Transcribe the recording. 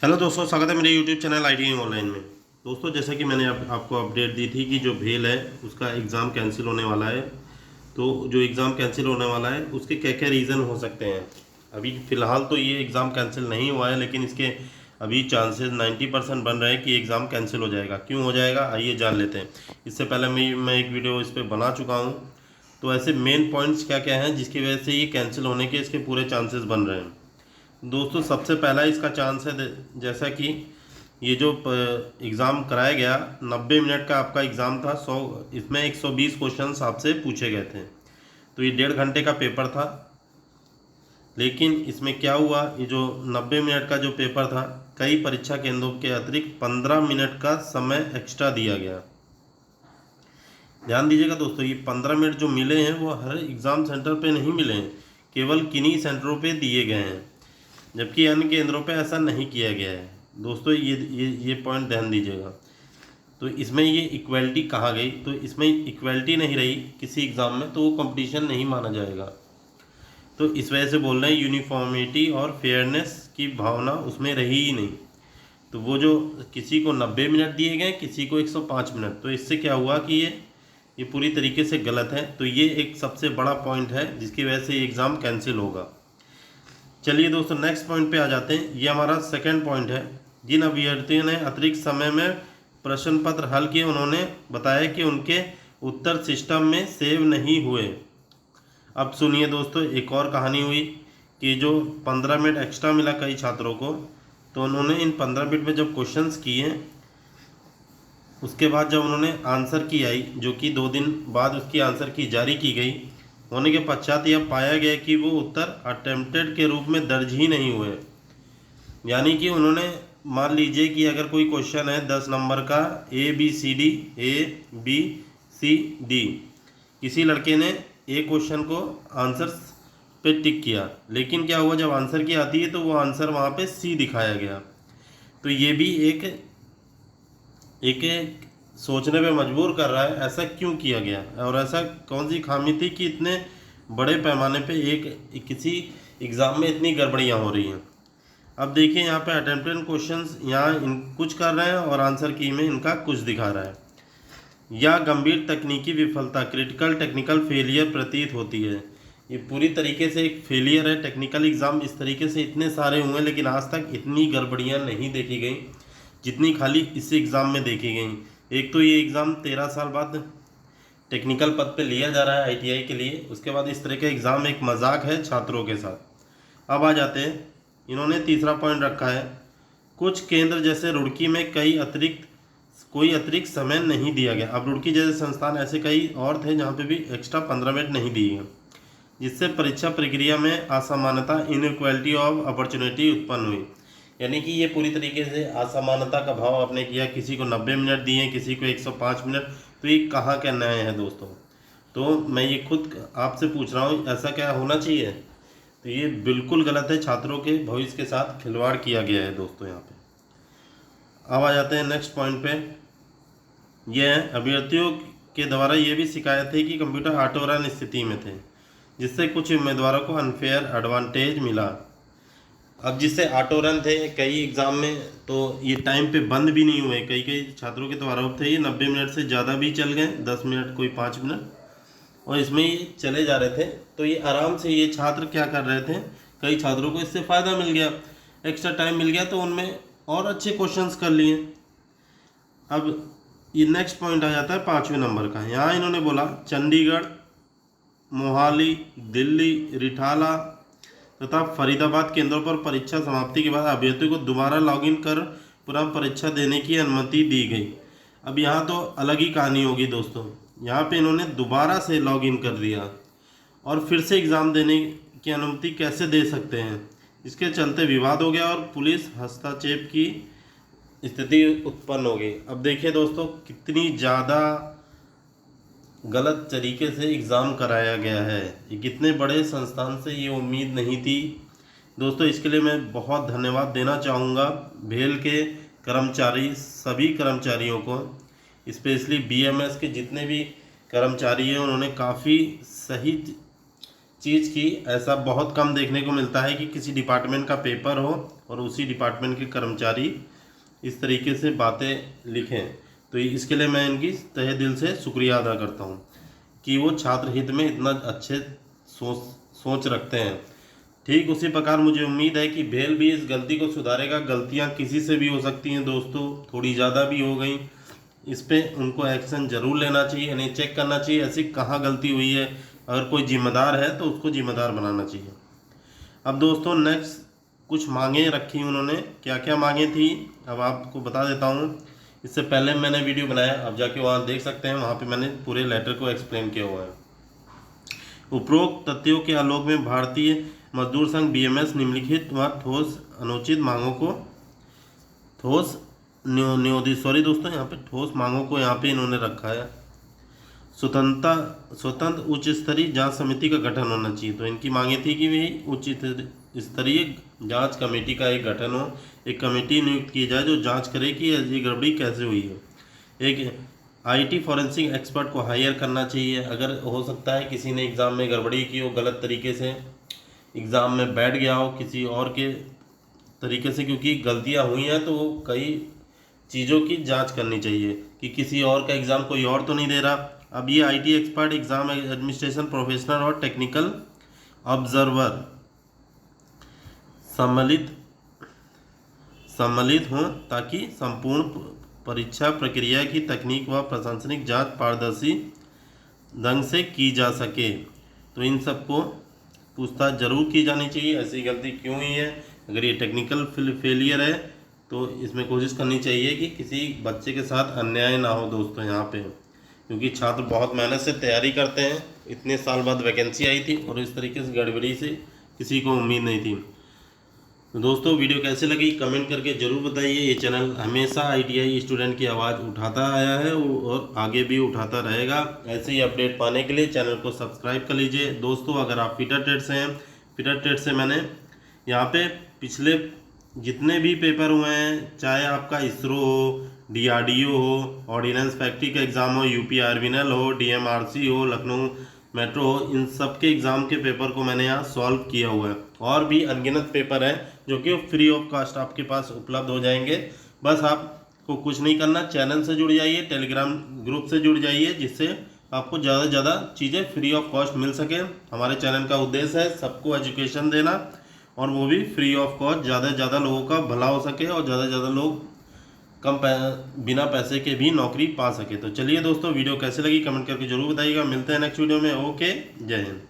Hello दोस्तों, स्वागत है मेरे यूट्यूब चैनल आईटी ऑनलाइन में। दोस्तों, जैसा कि मैंने आपको अपडेट दी थी कि जो भेल है उसका एग्ज़ाम कैंसिल होने वाला है। तो जो एग्ज़ाम कैंसिल होने वाला है उसके क्या क्या रीज़न हो सकते हैं। अभी फ़िलहाल तो ये एग्ज़ाम कैंसिल नहीं हुआ है, लेकिन इसके अभी चांसेस 90% बन रहे हैं कि एग्ज़ाम कैंसिल हो जाएगा। क्यों हो जाएगा, आइए जान लेते हैं। इससे पहले मैं एक वीडियो इस पर बना चुका हूँ। तो ऐसे मेन पॉइंट्स क्या क्या हैं जिसकी वजह से ये कैंसिल होने के इसके पूरे चांसेस बन रहे हैं। दोस्तों, सबसे पहला इसका चांस है जैसा कि ये जो एग्ज़ाम कराया गया 90 मिनट का आपका एग्ज़ाम था। 100 इसमें 120 क्वेश्चंस आपसे पूछे गए थे। तो ये 1.5 घंटे का पेपर था। लेकिन इसमें क्या हुआ, ये जो 90 मिनट का जो पेपर था, कई परीक्षा केंद्रों के अतिरिक्त 15 मिनट का समय एक्स्ट्रा दिया गया। ध्यान दीजिएगा दोस्तों, ये 15 मिनट जो मिले हैं वो हर एग्ज़ाम सेंटर पे नहीं मिले हैं, केवल किन्हीं सेंटरों पे दिए गए हैं, जबकि अन्य केंद्रों पे ऐसा नहीं किया गया है। दोस्तों, ये पॉइंट ध्यान दीजिएगा। तो इसमें ये इक्वलिटी कहाँ गई, तो इसमें इक्वलिटी नहीं रही किसी एग्ज़ाम में, तो वो कंपटीशन नहीं माना जाएगा। तो इस वजह से बोल रहे हैं यूनिफॉर्मिटी और फेयरनेस की भावना उसमें रही ही नहीं। तो वो जो किसी को 90 मिनट दिए गए, किसी को 105 मिनट, तो इससे क्या हुआ कि ये पूरी तरीके से गलत है। तो ये एक सबसे बड़ा पॉइंट है जिसकी वजह से ये एग्ज़ाम कैंसिल होगा। चलिए दोस्तों, नेक्स्ट पॉइंट पे आ जाते हैं। ये हमारा सेकंड पॉइंट है। जिन अभ्यर्थियों ने अतिरिक्त समय में प्रश्न पत्र हल किए, उन्होंने बताया कि उनके उत्तर सिस्टम में सेव नहीं हुए। अब सुनिए दोस्तों, एक और कहानी हुई कि जो 15 मिनट एक्स्ट्रा मिला कई छात्रों को, तो उन्होंने इन 15 मिनट में जब क्वेश्चंस किए, उसके बाद जब उन्होंने आंसर की आई, जो कि 2 दिन बाद उसकी आंसर की जारी की गई, होने के पश्चात यह पाया गया कि वो उत्तर अटेम्प्टेड के रूप में दर्ज ही नहीं हुए। यानी कि उन्होंने, मान लीजिए कि अगर कोई क्वेश्चन है 10 नंबर का, ABCD, किसी लड़के ने ए क्वेश्चन को आंसर पे टिक किया, लेकिन क्या हुआ, जब आंसर की आती है तो वो आंसर वहाँ पे सी दिखाया गया। तो ये भी एक सोचने पे मजबूर कर रहा है, ऐसा क्यों किया गया और ऐसा कौन सी खामी थी कि इतने बड़े पैमाने पे एक किसी एग्ज़ाम में इतनी गड़बड़ियाँ हो रही हैं। अब देखिए, यहाँ पे अटेम्प्टेड क्वेश्चंस यहाँ इन कुछ कर रहे हैं और आंसर की में इनका कुछ दिखा रहा है। या गंभीर तकनीकी विफलता, क्रिटिकल टेक्निकल फेलियर प्रतीत होती है। ये पूरी तरीके से एक फेलियर है। टेक्निकल एग्ज़ाम इस तरीके से इतने सारे हुए, लेकिन आज तक इतनी गड़बड़ियाँ नहीं देखी गई जितनी खाली इस एग्ज़ाम में देखी गई। एक तो ये एग्ज़ाम 13 साल बाद टेक्निकल पद पे लिया जा रहा है आईटीआई के लिए, उसके बाद इस तरह का एग्ज़ाम एक मजाक है छात्रों के साथ। अब आ जाते हैं, इन्होंने तीसरा पॉइंट रखा है, कुछ केंद्र जैसे रुड़की में कोई अतिरिक्त समय नहीं दिया गया। अब रुड़की जैसे संस्थान, ऐसे कई और थे जहाँ पे भी एक्स्ट्रा 15 मिनट नहीं दिए गए, जिससे परीक्षा प्रक्रिया में असमानता, इनइक्वालिटी ऑफ अपॉर्चुनिटी उत्पन्न हुई। यानी कि ये पूरी तरीके से असमानता का भाव आपने किया, किसी को 90 मिनट दिए, किसी को 105 मिनट। तो ये कहाँ का न्याय है दोस्तों। तो मैं ये खुद आपसे पूछ रहा हूँ, ऐसा क्या होना चाहिए। तो ये बिल्कुल गलत है, छात्रों के भविष्य के साथ खिलवाड़ किया गया है दोस्तों यहाँ पे। अब आ जाते हैं नेक्स्ट पॉइंट पे। यह है, अभ्यर्थियों के द्वारा ये भी शिकायत है कि कंप्यूटर ऑटो रन स्थिति में थे, जिससे कुछ उम्मीदवारों को अनफेयर एडवांटेज मिला। अब जिससे ऑटो रन थे कई एग्ज़ाम में, तो ये टाइम पे बंद भी नहीं हुए। कई कई छात्रों के तो आरोप थे ये 90 मिनट से ज़्यादा भी चल गए, 10 मिनट, कोई 5 मिनट, और इसमें ये चले जा रहे थे। तो ये आराम से ये छात्र क्या कर रहे थे, कई छात्रों को इससे फ़ायदा मिल गया, एक्स्ट्रा टाइम मिल गया, तो उनमें और अच्छे क्वेश्चंस कर लिए। अब ये नेक्स्ट पॉइंट आ जाता है 5वें नंबर का। यहाँ इन्होंने बोला, चंडीगढ़, मोहाली, दिल्ली, रिठाला तथा फरीदाबाद केंद्रों पर परीक्षा समाप्ति के बाद अभ्यर्थियों को दोबारा लॉगिन कर पुनः परीक्षा देने की अनुमति दी गई। अब यहाँ तो अलग ही कहानी होगी दोस्तों। यहाँ पे इन्होंने दोबारा से लॉगिन कर दिया और फिर से एग्ज़ाम देने की अनुमति कैसे दे सकते हैं। इसके चलते विवाद हो गया और पुलिस हस्तक्षेप की स्थिति उत्पन्न हो गई। अब देखिए दोस्तों, कितनी ज़्यादा गलत तरीके से एग्ज़ाम कराया गया है। ये कितने बड़े संस्थान से ये उम्मीद नहीं थी दोस्तों। इसके लिए मैं बहुत धन्यवाद देना चाहूँगा भेल के कर्मचारी, सभी कर्मचारियों को, स्पेशली बीएमएस के जितने भी कर्मचारी हैं, उन्होंने काफ़ी सही चीज़ की ऐसा बहुत कम देखने को मिलता है कि किसी डिपार्टमेंट का पेपर हो और उसी डिपार्टमेंट के कर्मचारी इस तरीके से बातें लिखें। तो इसके लिए मैं इनकी तहे दिल से शुक्रिया अदा करता हूँ कि वो छात्र हित में इतना अच्छे सोच रखते हैं। ठीक उसी प्रकार मुझे उम्मीद है कि भेल भी इस गलती को सुधारेगा। गलतियाँ किसी से भी हो सकती हैं दोस्तों, थोड़ी ज़्यादा भी हो गई, इस पे उनको एक्शन जरूर लेना चाहिए, यानी चेक करना चाहिए ऐसी कहाँ गलती हुई है। अगर कोई जिम्मेदार है तो उसको जिम्मेदार बनाना चाहिए। अब दोस्तों नेक्स्ट कुछ मांगे रखी उन्होंने, क्या क्या मांगे थी अब आपको बता देता हूँ। इससे पहले मैंने वीडियो बनाया, अब जाके वहाँ देख सकते हैं, वहाँ पे मैंने पूरे लेटर को एक्सप्लेन किया हुआ है। उपरोक्त तथ्यों के आलोक में भारतीय मजदूर संघ बीएमएस निम्नलिखित व ठोस अनुचित मांगों को ठोस सॉरी दोस्तों, यहाँ पे ठोस मांगों को यहाँ पे इन्होंने रखा है। स्वतंत्र उच्च स्तरीय जांच समिति का गठन होना चाहिए। तो इनकी मांगे थी कि भी उच्च स्तरीय जांच कमेटी का एक गठन हो, एक कमेटी नियुक्त की जाए जो जांच करे कि ये गड़बड़ी कैसे हुई है। एक आईटी फॉरेंसिक एक्सपर्ट को हायर करना चाहिए। अगर हो सकता है किसी ने एग्ज़ाम में गड़बड़ी की हो, गलत तरीके से एग्ज़ाम में बैठ गया हो किसी और के तरीके से, क्योंकि गलतियां हुई हैं तो कई चीज़ों की जांच करनी चाहिए कि किसी और का एग्ज़ाम कोई और तो नहीं दे रहा। अब ये IT expert, exam administration professional और टेक्निकल ऑब्जर्वर सम्मिलित हों ताकि संपूर्ण परीक्षा प्रक्रिया की तकनीक व प्रशासनिक जांच पारदर्शी ढंग से की जा सके। तो इन सबको पूछताछ जरूर की जानी चाहिए, ऐसी गलती क्यों हुई है। अगर ये टेक्निकल फेलियर है तो इसमें कोशिश करनी चाहिए कि किसी बच्चे के साथ अन्याय ना हो दोस्तों यहाँ पे, क्योंकि छात्र बहुत मेहनत से तैयारी करते हैं। इतने साल बाद वैकेंसी आई थी और इस तरीके से गड़बड़ी से किसी को उम्मीद नहीं थी। तो दोस्तों वीडियो कैसे लगी कमेंट करके ज़रूर बताइए। ये चैनल हमेशा आईटीआई स्टूडेंट की आवाज़ उठाता आया है और आगे भी उठाता रहेगा। ऐसे ही अपडेट पाने के लिए चैनल को सब्सक्राइब कर लीजिए। दोस्तों अगर आप फिटर ट्रेड से हैं, फिटर ट्रेड से मैंने यहाँ पे पिछले जितने भी पेपर हुए हैं, चाहे आपका इसरो हो, डीआरडीओ हो, ऑर्डिनेंस फैक्ट्री का एग्ज़ाम हो, यूपी आर्मिनल हो, डीएमआरसी हो, लखनऊ मेट्रो हो, इन सब के एग्ज़ाम के पेपर को मैंने यहाँ सॉल्व किया हुआ है। और भी अनगिनत पेपर हैं जो कि फ्री ऑफ कॉस्ट आपके पास उपलब्ध हो जाएंगे। बस आपको कुछ नहीं करना, चैनल से जुड़ जाइए, टेलीग्राम ग्रुप से जुड़ जाइए, जिससे आपको ज़्यादा से ज़्यादा चीज़ें फ्री ऑफ कॉस्ट मिल सके। हमारे चैनल का उद्देश्य है सबको एजुकेशन देना, और वो भी फ्री ऑफ कॉस्ट, ज़्यादा से ज़्यादा लोगों का भला हो सके और ज़्यादा से ज़्यादा लोग बिना पैसे के भी नौकरी पा सके। तो चलिए दोस्तों वीडियो कैसे लगी कमेंट करके जरूर बताइएगा। मिलते हैं नेक्स्ट वीडियो में। ओके, जय हिंद।